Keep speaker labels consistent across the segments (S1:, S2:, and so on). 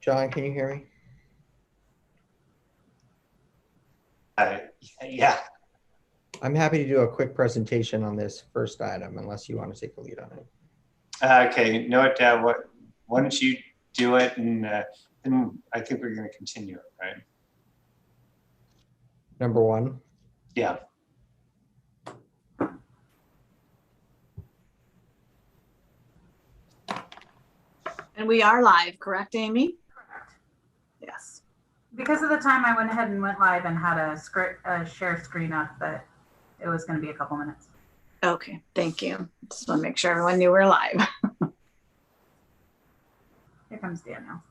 S1: John, can you hear me?
S2: Yeah.
S1: I'm happy to do a quick presentation on this first item, unless you want to take the lead on it.
S2: Okay, why don't you do it, and then I think we're going to continue it, right?
S1: Number one.
S2: Yeah.
S3: And we are live, correct, Amy?
S4: Correct.
S3: Yes.
S4: Because of the time, I went ahead and went live and had a share screen up, but it was going to be a couple minutes.
S3: Okay, thank you. Just want to make sure everyone knew we're live.
S4: Here comes Daniel.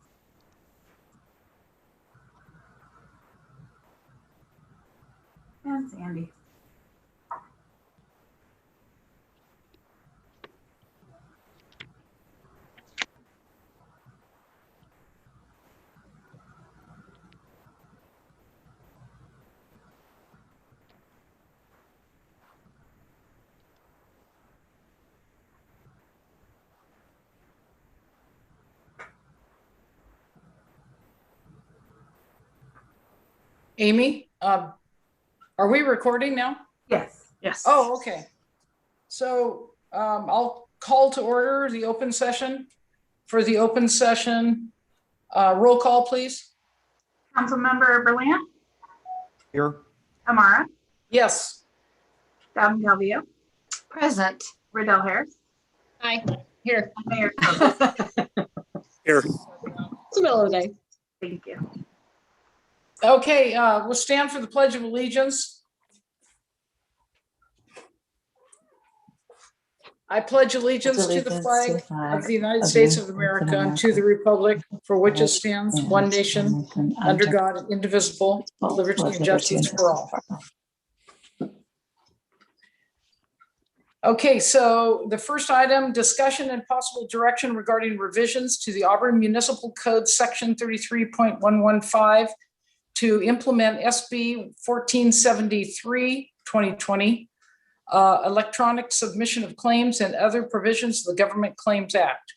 S4: And Sandy.
S5: Amy, are we recording now?
S4: Yes.
S3: Yes.
S5: Oh, okay. So I'll call to order the open session. For the open session, roll call, please.
S4: Councilmember Berlant,
S1: Here.
S4: Amara,
S5: Yes.
S4: Dowden Calvillo,
S3: Present.
S4: Riddell Harris,
S6: Hi, here.
S4: and Mayor Copeland.
S7: Here.
S6: It's the middle of the day.
S4: Thank you.
S5: Okay, we'll stand for the Pledge of Allegiance. I pledge allegiance to the flag of the United States of America and to the republic for which it stands, one nation, under God, indivisible, liberty and justice for all. Okay, so the first item, discussion and possible direction regarding revisions to the Auburn Municipal Code, Section 33.115, to implement SB 1473, 2020, electronic submission of claims and other provisions of the Government Claims Act.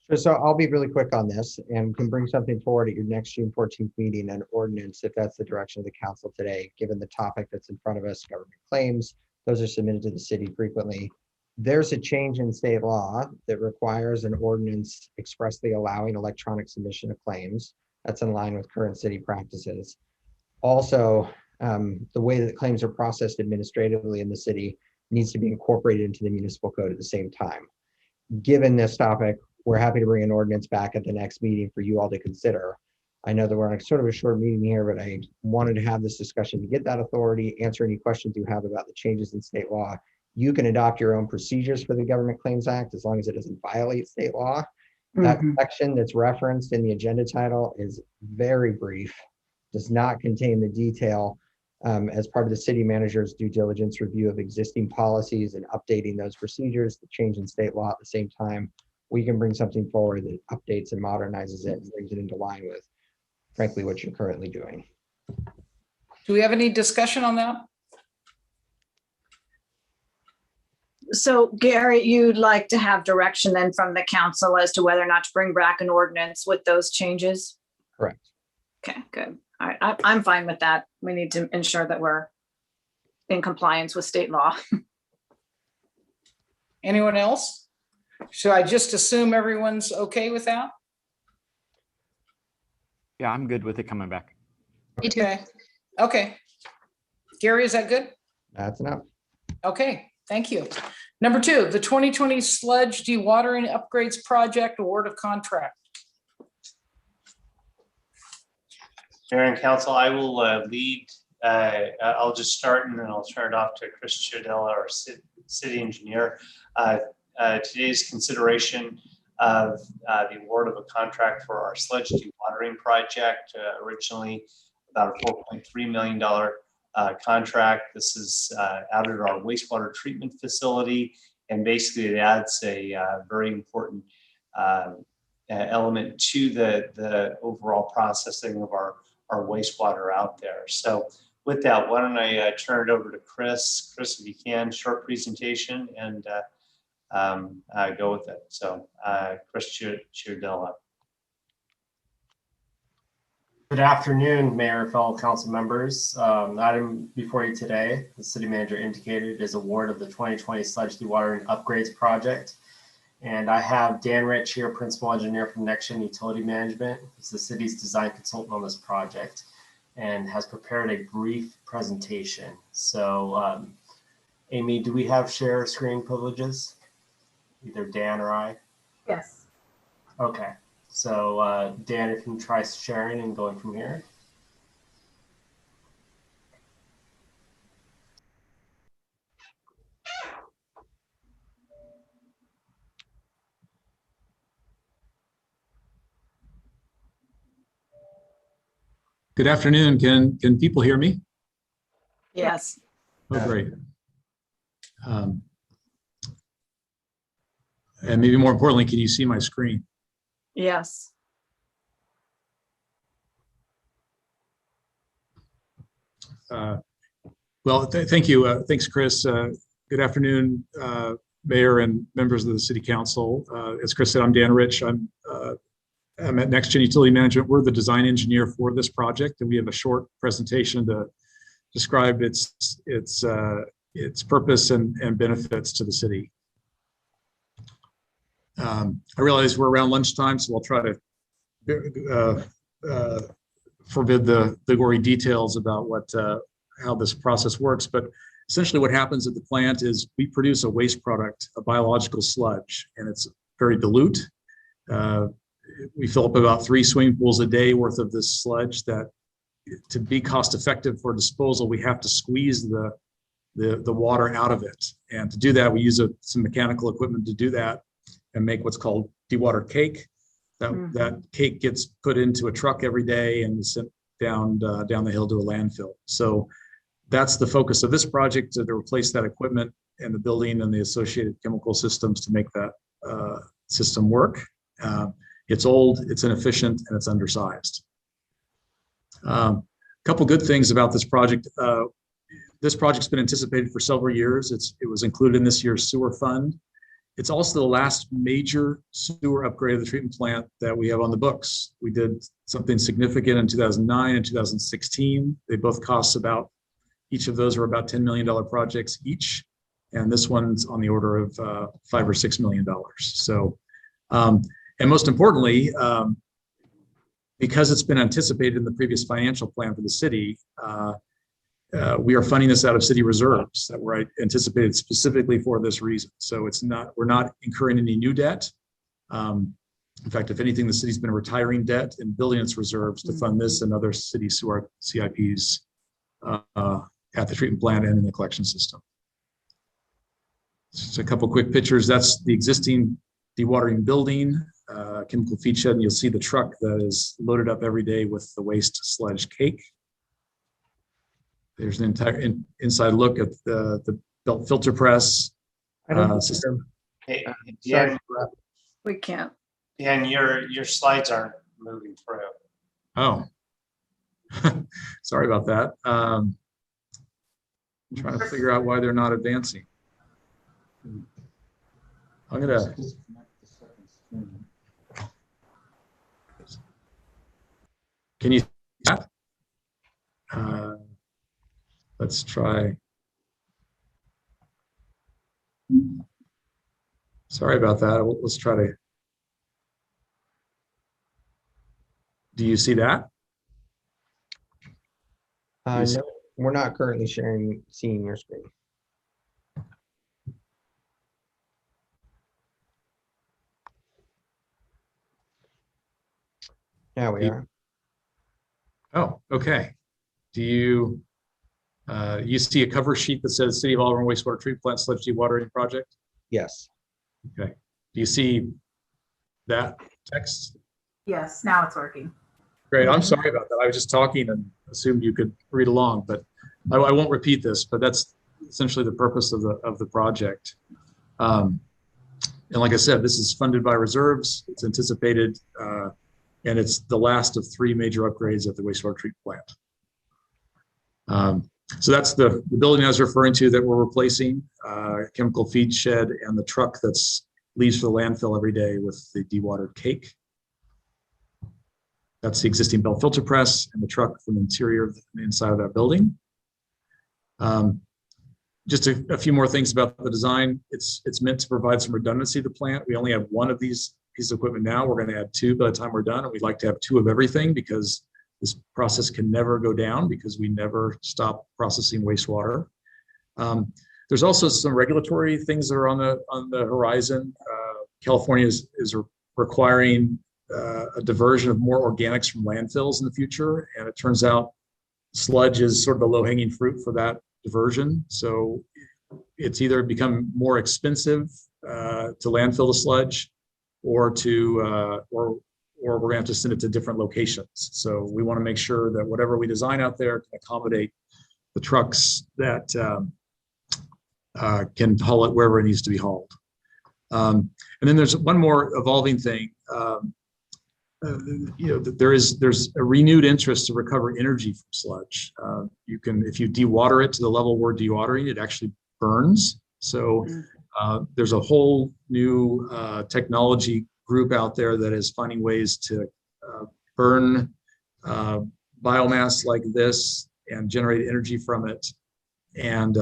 S1: Sure, so I'll be really quick on this and can bring something forward at your next June 14th meeting, an ordinance, if that's the direction of the council today, given the topic that's in front of us, government claims. Those are submitted to the city frequently. There's a change in state law that requires an ordinance expressly allowing electronic submission of claims. That's in line with current city practices. Also, the way that claims are processed administratively in the city needs to be incorporated into the municipal code at the same time. Given this topic, we're happy to bring an ordinance back at the next meeting for you all to consider. I know that we're on sort of a short meeting here, but I wanted to have this discussion to get that authority, answer any questions you have about the changes in state law. You can adopt your own procedures for the Government Claims Act as long as it doesn't violate state law. That section that's referenced in the agenda title is very brief, does not contain the detail as part of the city manager's due diligence review of existing policies and updating those procedures, the change in state law at the same time. We can bring something forward that updates and modernizes it and brings it into line with, frankly, what you're currently doing.
S5: Do we have any discussion on that?
S3: So Gary, you'd like to have direction then from the council as to whether or not to bring back an ordinance with those changes?
S1: Correct.
S3: Okay, good. All right, I'm fine with that. We need to ensure that we're in compliance with state law.
S5: Anyone else? Should I just assume everyone's okay with that?
S7: Yeah, I'm good with it coming back.
S6: Me too.
S5: Okay. Okay. Gary, is that good?
S1: That's enough.
S5: Okay, thank you. Number two, the 2020 sludge dewatering upgrades project award of contract.
S2: Mayor and Council, I will lead. I'll just start and then I'll turn it off to Chris Chiardella, our city engineer. Today's consideration of the award of a contract for our sludge dewatering project, originally about a $4.3 million contract. This is out at our wastewater treatment facility, and basically it adds a very important element to the overall processing of our wastewater out there. So with that, why don't I turn it over to Chris. Chris, if you can, short presentation and go with it. So Chris Chiardella.
S8: Good afternoon, Mayor, fellow council members. The item before you today, the city manager indicated, is award of the 2020 sludge dewatering upgrades project. And I have Dan Rich here, principal engineer from Next Gen Utility Management. He's the city's design consultant on this project and has prepared a brief presentation. So, Amy, do we have share screen privileges? Either Dan or I?
S4: Yes.
S8: Okay. So Dan, if you can try sharing and going from here.
S9: Good afternoon. Can people hear me?
S3: Yes.
S9: Oh, great. And maybe more importantly, can you see my screen?
S3: Yes.
S9: Well, thank you. Thanks, Chris. Good afternoon, Mayor and members of the City Council. As Chris said, I'm Dan Rich. I'm at Next Gen Utility Management. We're the design engineer for this project, and we have a short presentation to describe its purpose and benefits to the city. I realize we're around lunchtime, so I'll try to forbid the gory details about how this process works. But essentially what happens at the plant is we produce a waste product, a biological sludge, and it's very dilute. We fill up about 3 swimming pools a day worth of this sludge that, to be cost effective for disposal, we have to squeeze the water out of it. And to do that, we use some mechanical equipment to do that and make what's called dewatered cake. That cake gets put into a truck every day and is sent down the hill to a landfill. So that's the focus of this project, to replace that equipment and the building and the associated chemical systems to make that system work. It's old, it's inefficient, and it's undersized. A couple good things about this project. This project's been anticipated for several years. It was included in this year's sewer fund. It's also the last major sewer upgrade of the treatment plant that we have on the books. We did something significant in 2009 and 2016. They both cost each of those are about $10 million projects each. And this one's on the order of $5 or $6 million. So, and most importantly, because it's been anticipated in the previous financial plan for the city, we are funding this out of city reserves that were anticipated specifically for this reason. So we're not incurring any new debt. In fact, if anything, the city's been retiring debt and building its reserves to fund this and other city sewer CIPs at the treatment plant and in the collection system. Just a couple quick pictures. That's the existing dewatering building, chemical feed shed, and you'll see the truck that is loaded up every day with the waste sludge cake. There's an entire inside look at the belt filter press system.
S2: Hey,
S1: Sorry.
S3: We can't.
S2: Dan, your slides aren't moving through.
S9: Oh, sorry about that. I'm trying to figure out why they're not advancing. I'm gonna. Can you see that? Let's try. Sorry about that. Let's try to. Do you see that?
S1: No, we're not currently seeing your screen. Yeah, we are.
S9: Oh, okay. Do you see a cover sheet that says City of Auburn Wastewater Treatment Plant Sludge Dewatering Project?
S1: Yes.
S9: Okay. Do you see that text?
S4: Yes, now it's working.
S9: Great. I'm sorry about that. I was just talking and assumed you could read along, but I won't repeat this, but that's essentially the purpose of the project. And like I said, this is funded by reserves. It's anticipated, and it's the last of 3 major upgrades at the wastewater treatment plant. So that's the building I was referring to that we're replacing, chemical feed shed, and the truck that's leaves for the landfill every day with the dewatered cake. That's the existing belt filter press and the truck from the interior of the inside of that building. Just a few more things about the design. It's meant to provide some redundancy to the plant. We only have one of these pieces of equipment now. We're going to add two by the time we're done, and we'd like to have two of everything because this process can never go down because we never stop processing wastewater. There's also some regulatory things that are on the horizon. California is requiring a diversion of more organics from landfills in the future, and it turns out sludge is sort of the low-hanging fruit for that diversion. So it's either become more expensive to landfill the sludge, or we're going to have to send it to different locations. So we want to make sure that whatever we design out there can accommodate the trucks that can haul it wherever it needs to be hauled. And then there's one more evolving thing. There's a renewed interest to recover energy from sludge. If you dewater it to the level we're dewatering, it actually burns. So there's a whole new technology group out there that is finding ways to burn biomass like this and generate energy from it, and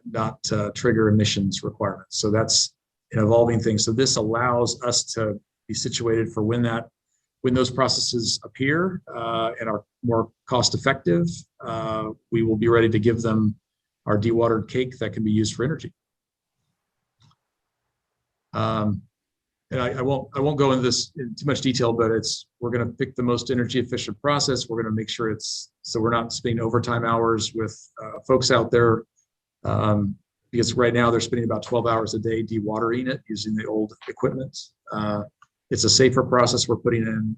S9: not trigger emissions requirements. So that's an evolving thing. So this allows us to be situated for when those processes appear and are more cost effective. We will be ready to give them our dewatered cake that can be used for energy. And I won't go into this in too much detail, but we're going to pick the most energy efficient process. We're going to make sure so we're not spending overtime hours with folks out there, because right now they're spending about 12 hours a day dewatering it using the old equipment. It's a safer process we're putting in.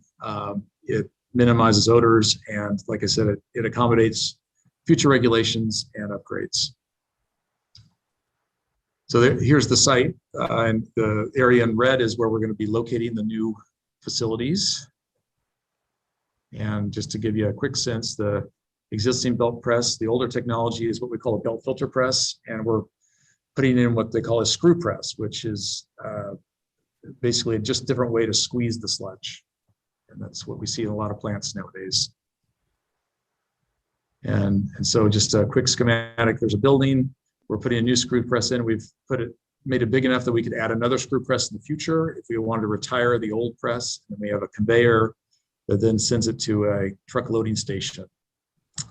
S9: It minimizes odors, and like I said, it accommodates future regulations and upgrades. So here's the site, and the area in red is where we're going to be locating the new facilities. And just to give you a quick sense, the existing belt press, the older technology is what we call a belt filter press, and we're putting in what they call a screw press, which is basically a just different way to squeeze the sludge. And that's what we see in a lot of plants nowadays. And so just a quick schematic, there's a building. We're putting a new screw press in. We've made it big enough that we could add another screw press in the future if we wanted to retire the old press. And we have a conveyor that then sends it to a truck loading station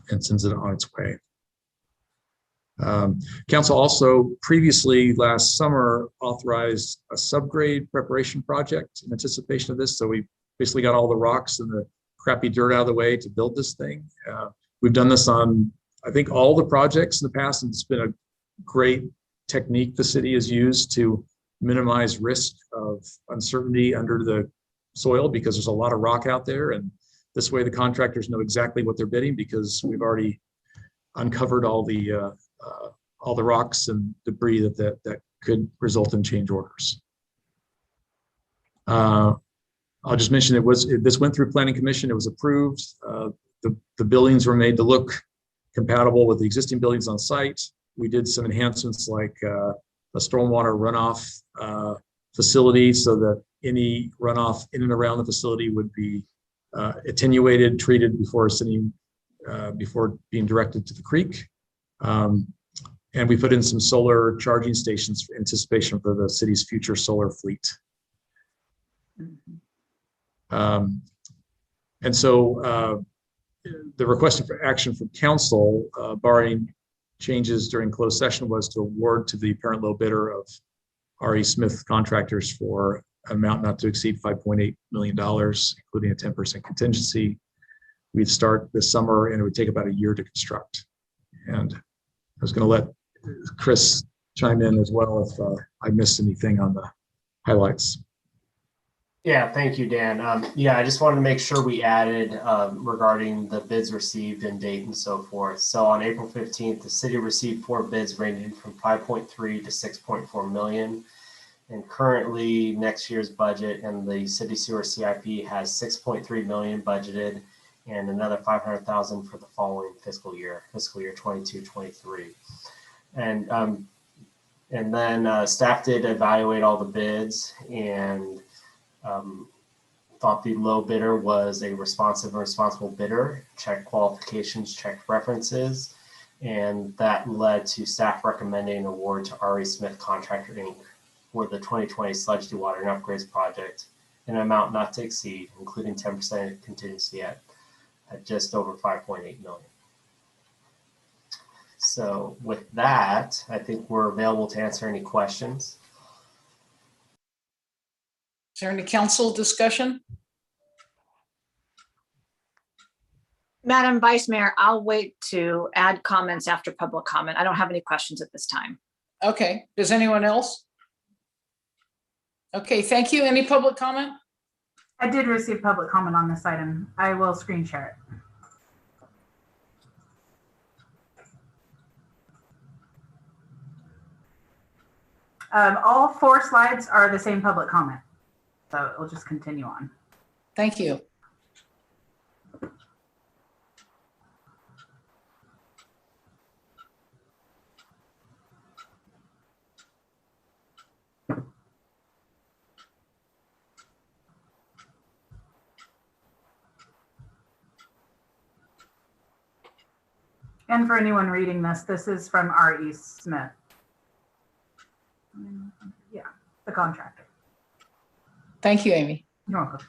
S9: and sends it on its way. Council also previously last summer authorized a subgrade preparation project in anticipation of this. So we basically got all the rocks and the crappy dirt out of the way to build this thing. We've done this on, I think, all the projects in the past, and it's been a great technique the city has used to minimize risk of uncertainty under the soil, because there's a lot of rock out there, and this way the contractors know exactly what they're bidding because we've already uncovered all the rocks and debris that could result in change orders. I'll just mention this went through Planning Commission. It was approved. The buildings were made to look compatible with the existing buildings on site. We did some enhancements like a stormwater runoff facility so that any runoff in and around the facility would be attenuated, treated before being directed to the creek. And we put in some solar charging stations for anticipation for the city's future solar fleet. And so the request for action from council, barring changes during closed session, was to award to the apparent low bidder of R.E. Smith Contractors for an amount not to exceed $5.8 million, including a 10% contingency. We'd start this summer, and it would take about a year to construct. And I was going to let Chris chime in as well if I missed anything on the highlights.
S8: Yeah, thank you, Dan. I just wanted to make sure we added regarding the bids received and date and so forth. So on April 15th, the city received 4 bids ranging from 5.3 to 6.4 million. And currently next year's budget and the city sewer CIP has 6.3 million budgeted and another 500,000 for the following fiscal year 22-23. And then staff did evaluate all the bids, and thought the low bidder was a responsive and responsible bidder, checked qualifications, checked references, and that led to staff recommending an award to RE Smith Contractor Inc. for the 2020 sludge dewatering upgrades project in an amount not to exceed, including 10% contingency at just over $5.8 million. So with that, I think we're available to answer any questions.
S5: Is there any council discussion?
S3: Madam Vice Mayor, I'll wait to add comments after public comment. I don't have any questions at this time.
S5: Okay, does anyone else? Okay, thank you. Any public comment?
S4: I did receive public comment on this item. I will screen share it. All 4 slides are the same public comment, so it will just continue on.
S5: Thank you.
S4: And for anyone reading this, this is from RE Smith. Yeah, the contractor.
S5: Thank you, Amy.
S4: You're welcome.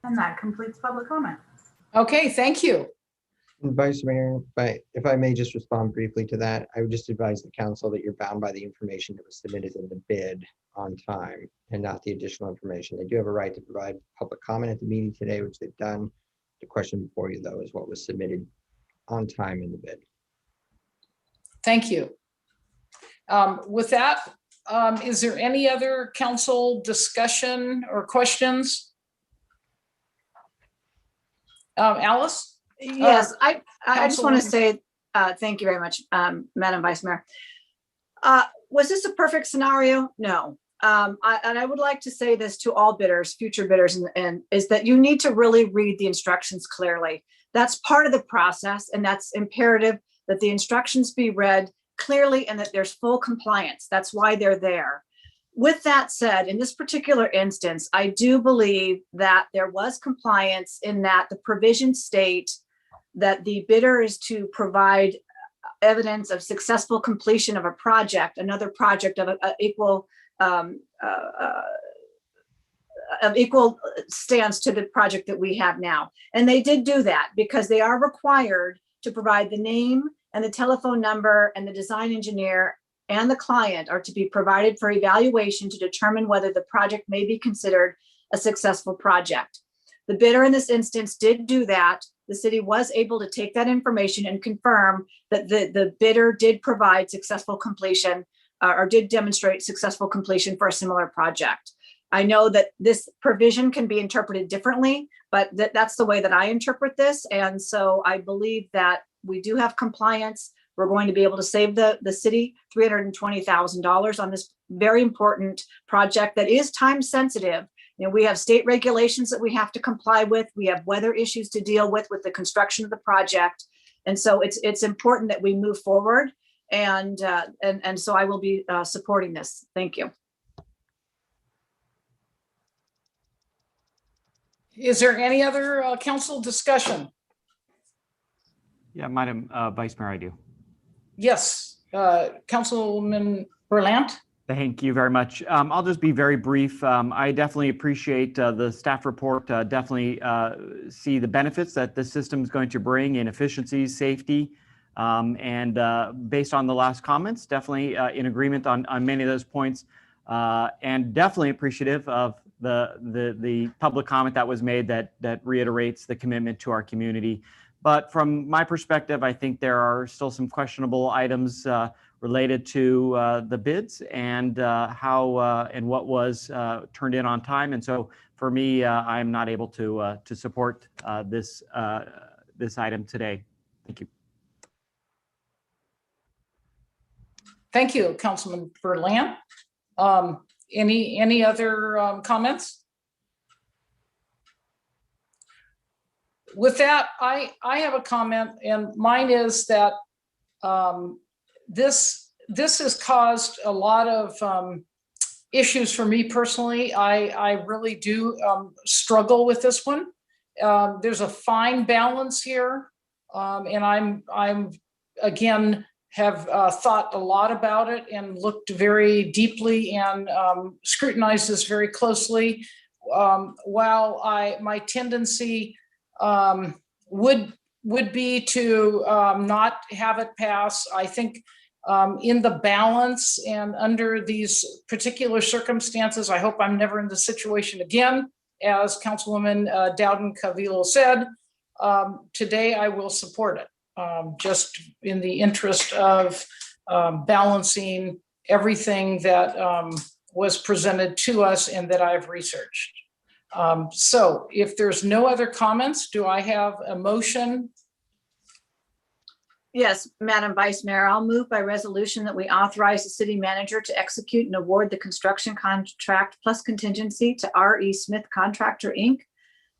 S4: And that completes public comment.
S5: Okay, thank you.
S1: Vice Mayor, if I may just respond briefly to that, I would just advise the council that you're bound by the information that was submitted in the bid on time and not the additional information. They do have a right to provide public comment at the meeting today, which they've done. The question before you, though, is what was submitted on time in the bid.
S5: Thank you. With that, is there any other council discussion or questions? Alice?
S3: Yes, I just want to
S5: Councilwoman.
S3: say, thank you very much, Madam Vice Mayor. Was this a perfect scenario? No. And I would like to say this to all bidders, future bidders, and is that you need to really read the instructions clearly. That's part of the process, and that's imperative that the instructions be read clearly and that there's full compliance. That's why they're there. With that said, in this particular instance, I do believe that there was compliance in that the provisions state that the bidder is to provide evidence of successful completion of a project, another project of equal stance to the project that we have now. And they did do that because they are required to provide the name and the telephone number, and the design engineer and the client are to be provided for evaluation to determine whether the project may be considered a successful project. The bidder in this instance did do that. the city was able to take that information and confirm that the bidder did provide successful completion or did demonstrate successful completion for a similar project. I know that this provision can be interpreted differently, but that's the way that I interpret this. And so I believe that we do have compliance. We're going to be able to save the city $320,000 on this very important project that is time sensitive. You know, we have state regulations that we have to comply with. We have weather issues to deal with the construction of the project. And so it's important that we move forward. And so I will be supporting this. Thank you.
S5: Is there any other council discussion?
S7: Yeah, Madam Vice Mayor, I do.
S5: Yes, Councilman Berlant.
S7: Thank you very much. I'll just be very brief. I definitely appreciate the staff report, definitely see the benefits that this system is going to bring in efficiencies, safety, and based on the last comments, definitely in agreement on many of those points, and definitely appreciative of the public comment that was made that reiterates the commitment to our community. But from my perspective, I think there are still some questionable items related to the bids and how and what was turned in on time. And so for me, I'm not able to support this item today. Thank you.
S5: Thank you, Councilman Berlant. Any other comments? With that, I have a comment, and mine is that this has caused a lot of issues for me personally. I really do struggle with this one. There's a fine balance here, and I'm again have thought a lot about it and looked very deeply and scrutinized this very closely. While my tendency would be to not have it pass, I think in the balance and under these particular circumstances, I hope I'm never in the situation again. As Councilwoman Dowden-Cavilo said, today I will support it, just in the interest of balancing everything that was presented to us and that I've researched. So if there's no other comments, do I have a motion?
S3: Yes, Madam Vice Mayor, I'll move by resolution that we authorize the city manager to execute and award the construction contract plus contingency to R.E. Smith Contractor, Inc.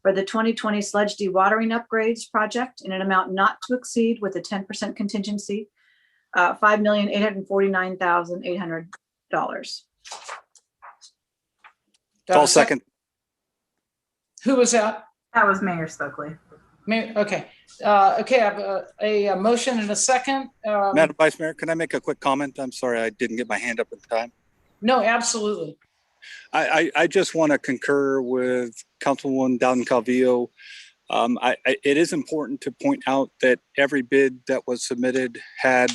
S3: for the 2020 sludge dewatering upgrades project in an amount not to exceed with a 10% contingency, $5,849,800.
S5: I'll second. Who was that?
S4: That was Mayor Stokely.
S5: Okay. Okay, I have a motion and a second.
S10: Madam Vice Mayor, can I make a quick comment? I'm sorry, I didn't get my hand up in time.
S5: No, absolutely.
S10: I just want to concur with Councilwoman Dowden-Calvillo. It is important to point out that every bid that was submitted had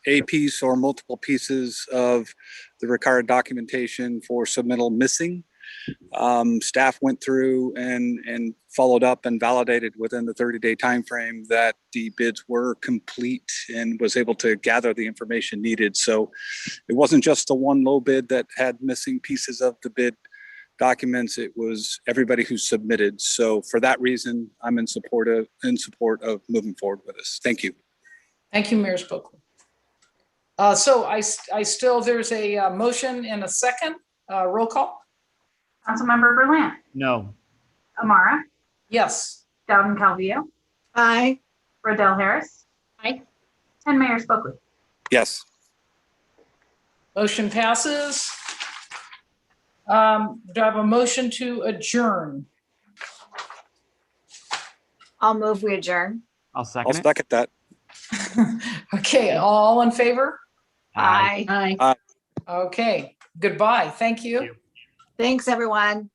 S10: a piece or multiple pieces of the required documentation for submittal missing. Staff went through and followed up and validated within the 30-day time frame that the bids were complete and was able to gather the information needed. So it wasn't just the one low bid that had missing pieces of the bid documents. It was everybody who submitted. So for that reason, I'm in support of moving forward with this. Thank you.
S5: Thank you, Mayor Stokely. So I still, there's a motion and a second. Roll call.
S4: Councilmember Berlant.
S7: No.
S4: Amara.
S5: Yes.
S4: Dowden-Calvillo.
S3: Aye.
S4: Rodell Harris.
S6: Aye.
S4: And Mayor Stokely.
S10: Yes.
S5: Motion passes. Do I have a motion to adjourn?
S3: I'll move, we adjourn.
S7: I'll second
S10: I'll second that.
S5: Okay, all in favor?
S3: Aye.
S6: Aye.
S10: Aye.
S5: Okay, goodbye. Thank you.
S3: Thanks, everyone.